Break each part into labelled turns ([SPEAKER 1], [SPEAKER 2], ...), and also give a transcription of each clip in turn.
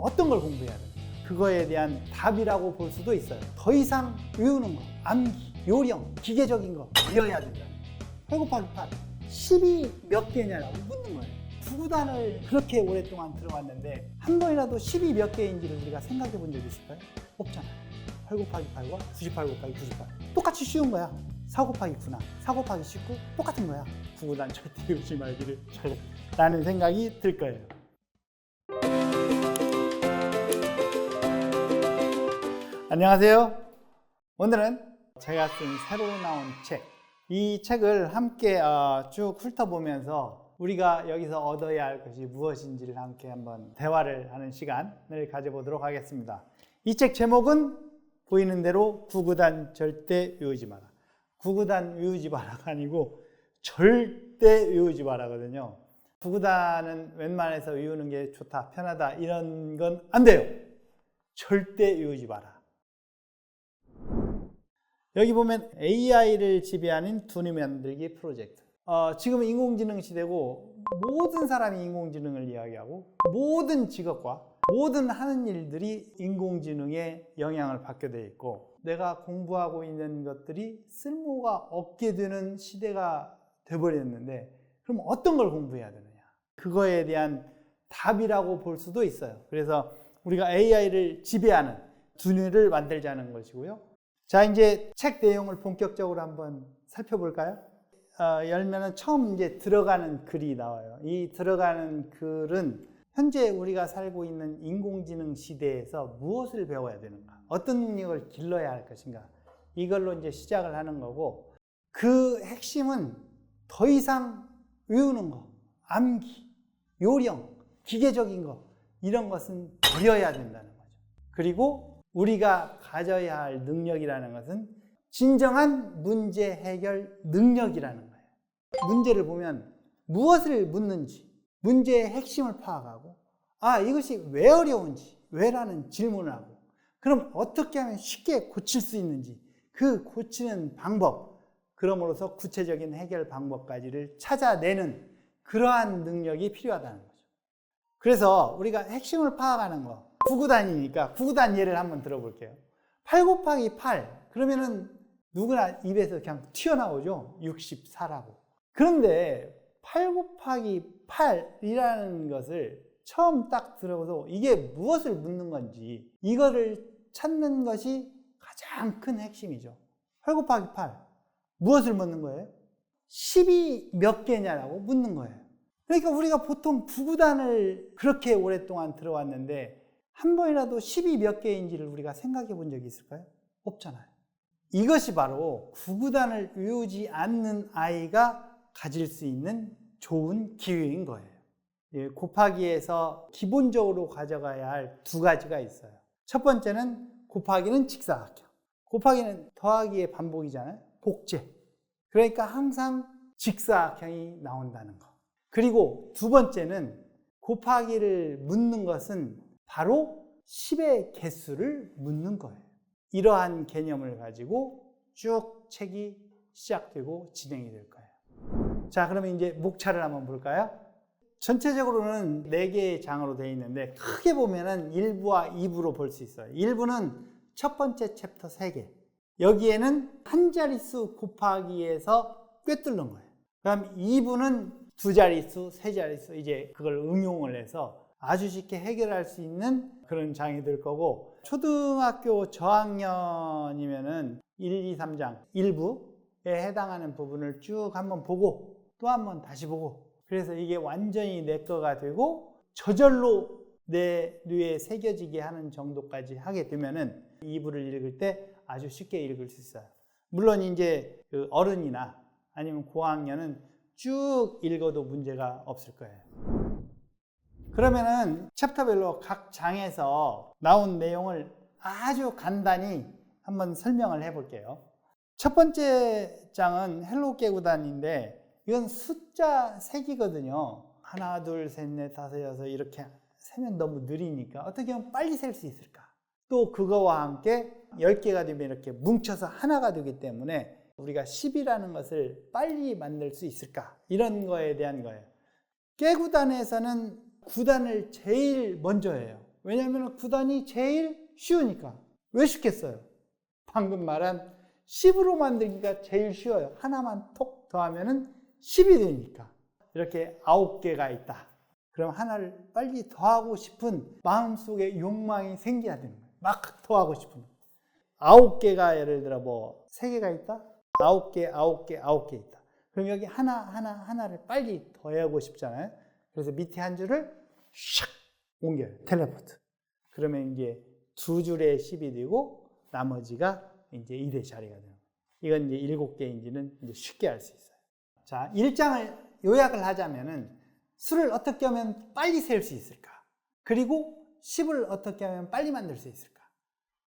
[SPEAKER 1] 어떤 걸 공부해야 되나? 그거에 대한 답이라고 볼 수도 있어요. 더 이상 외우는 거, 암기, 요령, 기계적인 거 버려야 된다. 8 곱하기 8, 10이 몇 개냐라고 묻는 거예요. 구구단을 그렇게 오랫동안 들어왔는데 한 번이라도 10이 몇 개인지를 우리가 생각해 본 적이 있을까요? 없잖아요. 8 곱하기 8과 98 곱하기 98 똑같이 쉬운 거야. 4 곱하기 9나 4 곱하기 19 똑같은 거야. 구구단 절대 외우지 말기를 라는 생각이 들 거예요. 안녕하세요. 오늘은 제가 쓴 새로 나온 책, 이 책을 함께 쭉 훑어보면서 우리가 여기서 얻어야 할 것이 무엇인지를 함께 한번 대화를 하는 시간을 가져보도록 하겠습니다. 이 책 제목은 보이는 대로 구구단 절대 외우지 마라. 구구단 외우지 마라가 아니고 절대 외우지 마라거든요. 구구단은 웬만해서 외우는 게 좋다, 편하다 이런 건 안 돼요. 절대 외우지 마라. 여기 보면 AI를 지배하는 두뇌 만들기 프로젝트. 지금은 인공지능 시대고 모든 사람이 인공지능을 이야기하고 모든 직업과 모든 하는 일들이 인공지능의 영향을 받게 되어 있고 내가 공부하고 있는 것들이 쓸모가 없게 되는 시대가 돼버렸는데 그럼 어떤 걸 공부해야 되느냐? 그거에 대한 답이라고 볼 수도 있어요. 그래서 우리가 AI를 지배하는 두뇌를 만들자는 것이고요. 자, 이제 책 내용을 본격적으로 한번 살펴볼까요? 열면은 처음 이제 들어가는 글이 나와요. 이 들어가는 글은 현재 우리가 살고 있는 인공지능 시대에서 무엇을 배워야 되는가? 어떤 능력을 길러야 할 것인가? 이걸로 이제 시작을 하는 거고 그 핵심은 더 이상 외우는 거, 암기, 요령, 기계적인 거 이런 것은 버려야 된다는 거죠. 그리고 우리가 가져야 할 능력이라는 것은 진정한 문제 해결 능력이라는 거예요. 문제를 보면 무엇을 묻는지, 문제의 핵심을 파악하고 이것이 왜 어려운지, 왜라는 질문을 하고 그럼 어떻게 하면 쉽게 고칠 수 있는지 그 고치는 방법, 그럼으로써 구체적인 해결 방법까지를 찾아내는 그러한 능력이 필요하다는 거죠. 그래서 우리가 핵심을 파악하는 거, 구구단이니까 구구단 예를 한번 들어볼게요. 8 곱하기 8 그러면은 누구나 입에서 그냥 튀어나오죠. 64라고. 그런데 8 곱하기 8이라는 것을 처음 딱 들어서 이게 무엇을 묻는 건지 이거를 찾는 것이 가장 큰 핵심이죠. 8 곱하기 8 무엇을 묻는 거예요? 10이 몇 개냐라고 묻는 거예요. 그러니까 우리가 보통 구구단을 그렇게 오랫동안 들어왔는데 한 번이라도 10이 몇 개인지를 우리가 생각해 본 적이 있을까요? 없잖아요. 이것이 바로 구구단을 외우지 않는 아이가 가질 수 있는 좋은 기회인 거예요. 곱하기에서 기본적으로 가져가야 할 두 가지가 있어요. 첫 번째는 곱하기는 직사각형. 곱하기는 더하기의 반복이잖아요. 복제. 그러니까 항상 직사각형이 나온다는 거. 그리고 두 번째는 곱하기를 묻는 것은 바로 10의 개수를 묻는 거예요. 이러한 개념을 가지고 쭉 책이 시작되고 진행이 될 거예요. 자, 그러면 이제 목차를 한번 볼까요? 전체적으로는 4개의 장으로 되어 있는데 크게 보면은 1부와 2부로 볼 수 있어요. 1부는 첫 번째 챕터 3개. 여기에는 한 자릿수 곱하기에서 꿰뚫는 거예요. 그럼 2부는 두 자릿수, 세 자릿수 이제 그걸 응용을 해서 아주 쉽게 해결할 수 있는 그런 장이 될 거고 초등학교 저학년이면은 1, 2, 3장 1부에 해당하는 부분을 쭉 한번 보고 또 한번 다시 보고 그래서 이게 완전히 내 거가 되고 저절로 내 뇌에 새겨지게 하는 정도까지 하게 되면은 2부를 읽을 때 아주 쉽게 읽을 수 있어요. 물론 이제 그 어른이나 아니면 고학년은 쭉 읽어도 문제가 없을 거예요. 그러면은 챕터별로 각 장에서 나온 내용을 아주 간단히 한번 설명을 해볼게요. 첫 번째 장은 헬로 깨구단인데 이건 숫자 세기거든요. 하나, 둘, 셋, 넷, 다섯, 여섯 이렇게 세면 너무 느리니까 어떻게 하면 빨리 셀 수 있을까? 또 그거와 함께 10개가 되면 이렇게 뭉쳐서 하나가 되기 때문에 우리가 10이라는 것을 빨리 만들 수 있을까? 이런 거에 대한 거예요. 깨구단에서는 구단을 제일 먼저 해요. 왜냐하면 9단이 제일 쉬우니까. 왜 쉽겠어요? 방금 말한 10으로 만들기가 제일 쉬워요. 하나만 톡 더하면 10이 되니까. 이렇게 9개가 있다. 그럼 하나를 빨리 더하고 싶은 마음속에 욕망이 생겨야 되는 거예요. 막 더하고 싶은 거예요. 9개가 예를 들어 뭐 3개가 있다? 9개, 9개, 9개 있다. 그럼 여기 하나를 빨리 더하고 싶잖아요. 그래서 밑에 한 줄을 샥 옮겨요. 텔레포트. 그러면 이제 2줄에 10이 되고 나머지가 이제 1의 자리가 되는 거예요. 이건 이제 7개인지는 이제 쉽게 알 수 있어요. 자, 1장을 요약을 하자면은 수를 어떻게 하면 빨리 세울 수 있을까? 그리고 10을 어떻게 하면 빨리 만들 수 있을까?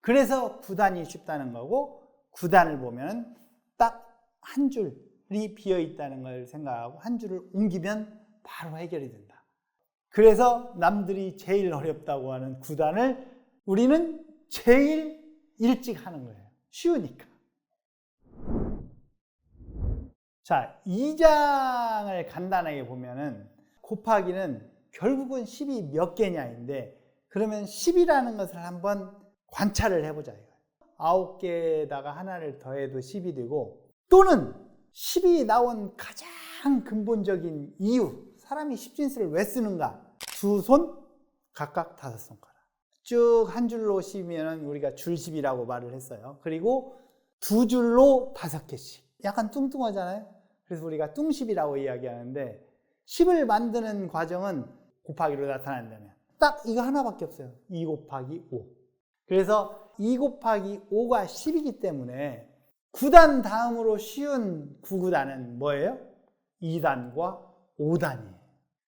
[SPEAKER 1] 그래서 9단이 쉽다는 거고 9단을 보면 딱 한 줄이 비어 있다는 걸 생각하고 한 줄을 옮기면 바로 해결이 된다. 그래서 남들이 제일 어렵다고 하는 9단을 우리는 제일 일찍 하는 거예요. 쉬우니까. 자, 2장을 간단하게 보면은 곱하기는 결국은 10이 몇 개냐인데 그러면 10이라는 것을 한번 관찰을 해보자. 9개에다가 하나를 더해도 10이 되고 또는 10이 나온 가장 근본적인 이유, 사람이 10진수를 왜 쓰는가? 2손, 각각 5손가락. 쭉 한 줄로 10이면 우리가 줄 10이라고 말을 했어요. 그리고 2줄로 5개씩. 약간 뚱뚱하잖아요. 그래서 우리가 뚱10이라고 이야기하는데 10을 만드는 과정은 곱하기로 나타난다면 딱 이거 하나밖에 없어요. 2 곱하기 5. 그래서 2 곱하기 5가 10이기 때문에 9단 다음으로 쉬운 9구단은 뭐예요? 2단과 5단이에요.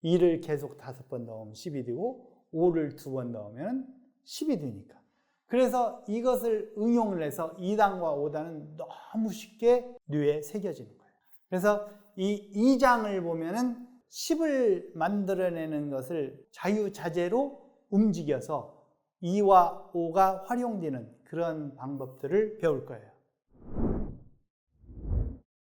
[SPEAKER 1] 2를 계속 5번 넣으면 10이 되고 5를 2번 넣으면 10이 되니까. 그래서 이것을 응용을 해서 2단과 5단은 너무 쉽게 뇌에 새겨지는 거예요. 그래서 이 2장을 보면은 10을 만들어내는 것을 자유자재로 움직여서 2와 5가 활용되는 그런 방법들을 배울 거예요.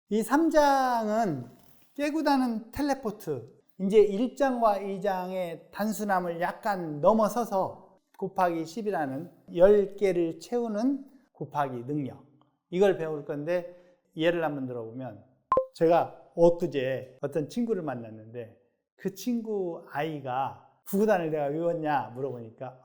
[SPEAKER 1] 이 3장은 깨구다는 텔레포트, 이제 1장과 2장의 단순함을 약간 넘어서서 곱하기 10이라는 10개를 채우는 곱하기 능력, 이걸 배울 건데 예를 한번 들어보면 제가 엊그제 어떤 친구를 만났는데 그 친구 아이가 9구단을 내가 외웠냐 물어보니까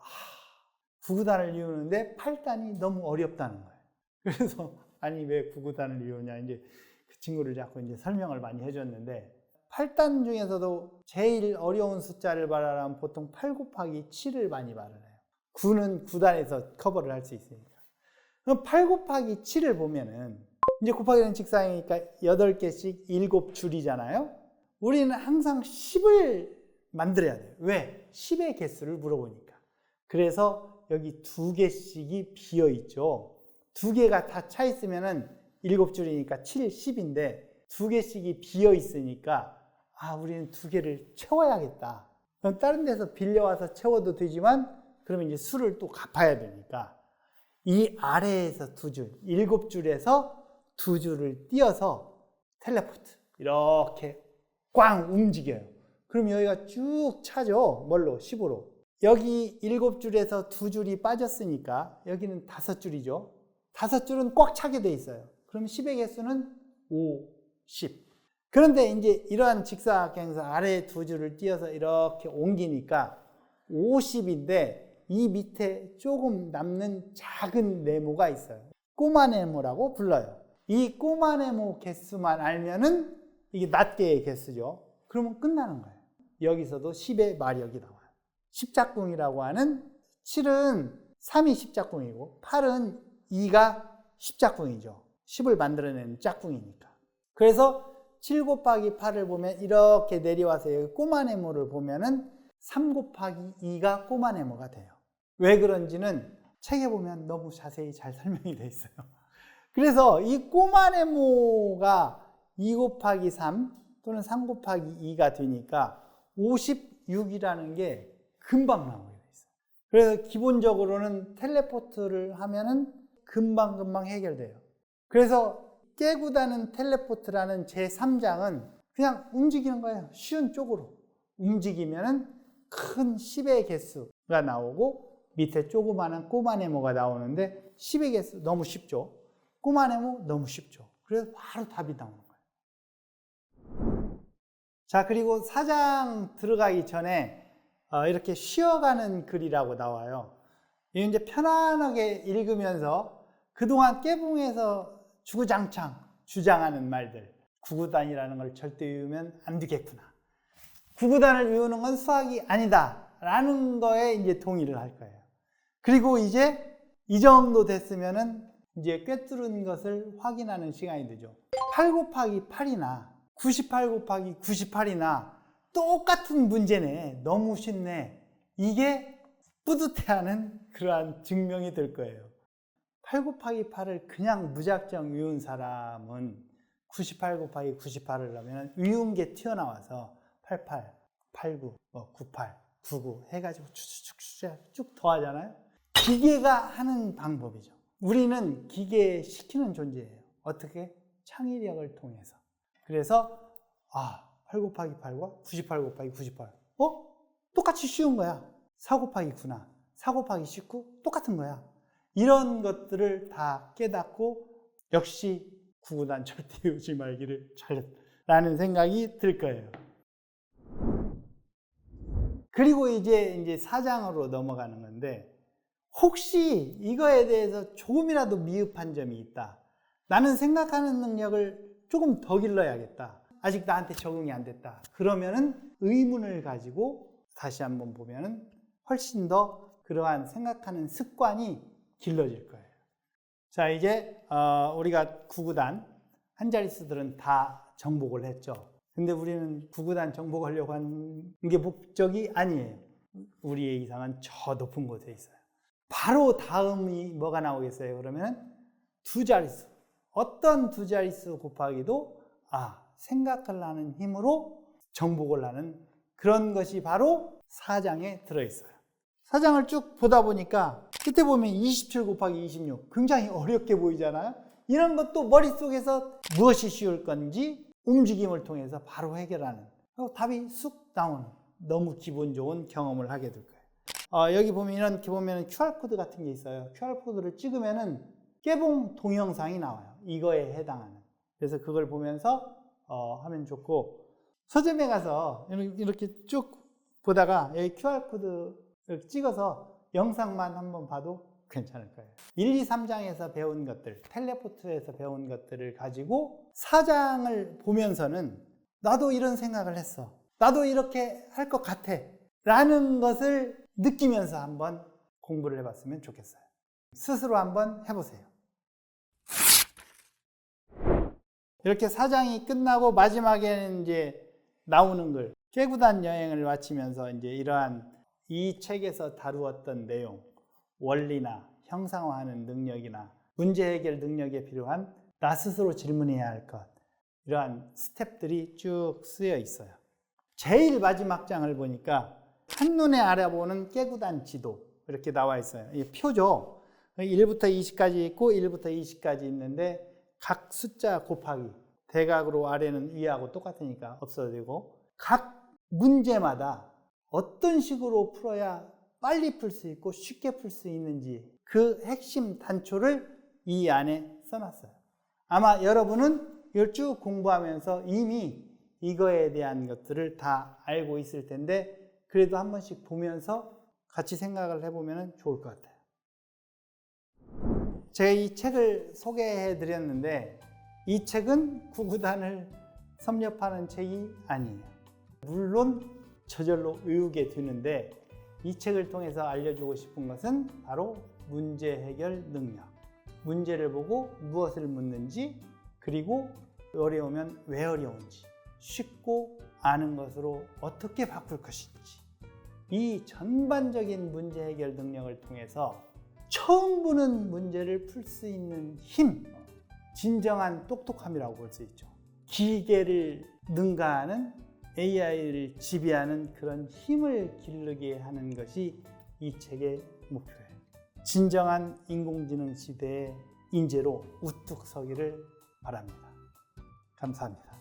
[SPEAKER 1] 9구단을 외우는데 8단이 너무 어렵다는 거예요. 그래서 아니 왜 9구단을 외우냐 이제 그 친구를 자꾸 이제 설명을 많이 해줬는데 8단 중에서도 제일 어려운 숫자를 말하면 보통 8 곱하기 7을 많이 말해요. 9는 9단에서 커버를 할 수 있으니까. 그럼 8 곱하기 7을 보면은 이제 곱하기는 직사이니까 8개씩 7줄이잖아요. 우리는 항상 10을 만들어야 돼요. 왜? 10의 개수를 물어보니까. 그래서 여기 2개씩이 비어있죠. 2개가 다 차 있으면은 7줄이니까 7, 10인데 2개씩이 비어있으니까 우리는 2개를 채워야겠다. 그럼 다른 데서 빌려와서 채워도 되지만 그러면 이제 수를 또 갚아야 되니까 이 아래에서 2줄, 7줄에서 2줄을 띄어서 텔레포트 이렇게 꽝 움직여요. 그럼 여기가 쭉 차죠. 뭘로? 10으로. 여기 7줄에서 2줄이 빠졌으니까 여기는 5줄이죠. 5줄은 꽉 차게 돼 있어요. 그럼 10의 개수는 5, 10. 그런데 이제 이러한 직사각형에서 아래에 2줄을 띄어서 이렇게 옮기니까 50인데 이 밑에 조금 남는 작은 네모가 있어요. 꼬마 네모라고 불러요. 이 꼬마 네모 개수만 알면은 이게 낱개의 개수죠. 그러면 끝나는 거예요. 여기서도 10의 마력이 나와요. 십작궁이라고 하는 7은 3이 십작궁이고 8은 2가 십작궁이죠. 10을 만들어내는 짝궁이니까. 그래서 7 곱하기 8을 보면 이렇게 내려와서 여기 꼬마 네모를 보면은 3 곱하기 2가 꼬마 네모가 돼요. 왜 그런지는 책에 보면 너무 자세히 잘 설명이 되어 있어요. 그래서 이 꼬마 네모가 2 곱하기 3 또는 3 곱하기 2가 되니까 56이라는 게 금방 나오게 돼 있어요. 그래서 기본적으로는 텔레포트를 하면은 금방 해결돼요. 그래서 깨구다는 텔레포트라는 제3장은 그냥 움직이는 거예요. 쉬운 쪽으로. 움직이면은 큰 10의 개수, 네모가 나오고 밑에 조그마한 꼬마 네모가 나오는데 10의 개수 너무 쉽죠. 꼬마 네모 너무 쉽죠. 그래서 바로 답이 나오는 거예요. 자, 그리고 4장 들어가기 전에 이렇게 쉬어가는 글이라고 나와요. 이 이제 편안하게 읽으면서 그동안 깨봉에서 주구장창 주장하는 말들, 구구단이라는 걸 절대 외우면 안 되겠구나. 구구단을 외우는 건 수학이 아니다. 라는 거에 이제 동의를 할 거예요. 그리고 이제 이 정도 됐으면은 이제 꿰뚫은 것을 확인하는 시간이 되죠. 8 곱하기 8이나 98 곱하기 98이나 똑같은 문제네. 너무 쉽네. 이게 뿌듯해하는 그러한 증명이 될 거예요. 8 곱하기 8을 그냥 무작정 외운 사람은 98 곱하기 98을 하면 외운 게 튀어나와서 88, 89, 98, 99 해가지고 쭉 더하잖아요. 기계가 하는 방법이죠. 우리는 기계에 시키는 존재예요. 어떻게? 창의력을 통해서. 그래서 8 곱하기 8과 98 곱하기 98 똑같이 쉬운 거야. 4 곱하기 9나 4 곱하기 19 똑같은 거야. 이런 것들을 다 깨닫고 역시 구구단 절대 외우지 말기를 잘했다는 생각이 들 거예요. 그리고 이제 4장으로 넘어가는 건데, 혹시 이거에 대해서 조금이라도 미흡한 점이 있다. 나는 생각하는 능력을 조금 더 길러야겠다. 아직 나한테 적응이 안 됐다. 그러면은 의문을 가지고 다시 한번 보면은 훨씬 더 그러한 생각하는 습관이 길러질 거예요. 자, 이제 우리가 구구단 한 자릿수들은 다 정복을 했죠. 근데 우리는 구구단 정복하려고 하는 게 목적이 아니에요. 우리의 이상은 저 높은 곳에 있어요. 바로 다음이 뭐가 나오겠어요? 그러면 두 자릿수. 어떤 두 자릿수 곱하기도 생각을 하는 힘으로 정복을 하는 그런 것이 바로 4장에 들어있어요. 4장을 쭉 보다 보니까 끝에 보면 27 곱하기 26 굉장히 어렵게 보이잖아요. 이런 것도 머릿속에서 무엇이 쉬울 건지 움직임을 통해서 바로 해결하는, 답이 쑥 나오는 너무 기분 좋은 경험을 하게 될 거예요. 여기 보면 이렇게 보면 QR코드 같은 게 있어요. QR코드를 찍으면은 깨봉 동영상이 나와요. 이거에 해당하는. 그래서 그걸 보면서 하면 좋고, 서점에 가서 이렇게 쭉 보다가 여기 QR코드를 찍어서 영상만 한번 봐도 괜찮을 거예요. 1, 2, 3장에서 배운 것들, 텔레포트에서 배운 것들을 가지고 4장을 보면서는 나도 이런 생각을 했어. 나도 이렇게 할 것 같아. 라는 것을 느끼면서 한번 공부를 해봤으면 좋겠어요. 스스로 한번 해보세요. 이렇게 4장이 끝나고 마지막에는 이제 나오는 글, 깨구단 여행을 마치면서 이제 이러한 이 책에서 다루었던 내용, 원리나 형상화하는 능력이나 문제 해결 능력에 필요한 나 스스로 질문해야 할 것, 이러한 스텝들이 쭉 쓰여 있어요. 제일 마지막 장을 보니까 한눈에 알아보는 깨구단 지도 이렇게 나와 있어요. 이게 표죠. 1부터 20까지 있고 1부터 20까지 있는데 각 숫자 곱하기, 대각으로 아래는 위하고 똑같으니까 없어도 되고, 각 문제마다 어떤 식으로 풀어야 빨리 풀 수 있고 쉽게 풀 수 있는지 그 핵심 단초를 이 안에 써놨어요. 아마 여러분은 이걸 쭉 공부하면서 이미 이거에 대한 것들을 다 알고 있을 텐데, 그래도 한 번씩 보면서 같이 생각을 해보면 좋을 것 같아요. 제가 이 책을 소개해 드렸는데 이 책은 구구단을 섭렵하는 책이 아니에요. 물론 저절로 외우게 되는데 이 책을 통해서 알려주고 싶은 것은 바로 문제 해결 능력. 문제를 보고 무엇을 묻는지, 그리고 어려우면 왜 어려운지, 쉽고 아는 것으로 어떻게 바꿀 것인지, 이 전반적인 문제 해결 능력을 통해서 처음 보는 문제를 풀 수 있는 힘, 진정한 똑똑함이라고 볼 수 있죠. 기계를 능가하는, AI를 지배하는 그런 힘을 기르게 하는 것이 이 책의 목표예요. 진정한 인공지능 시대의 인재로 우뚝 서기를 바랍니다. 감사합니다.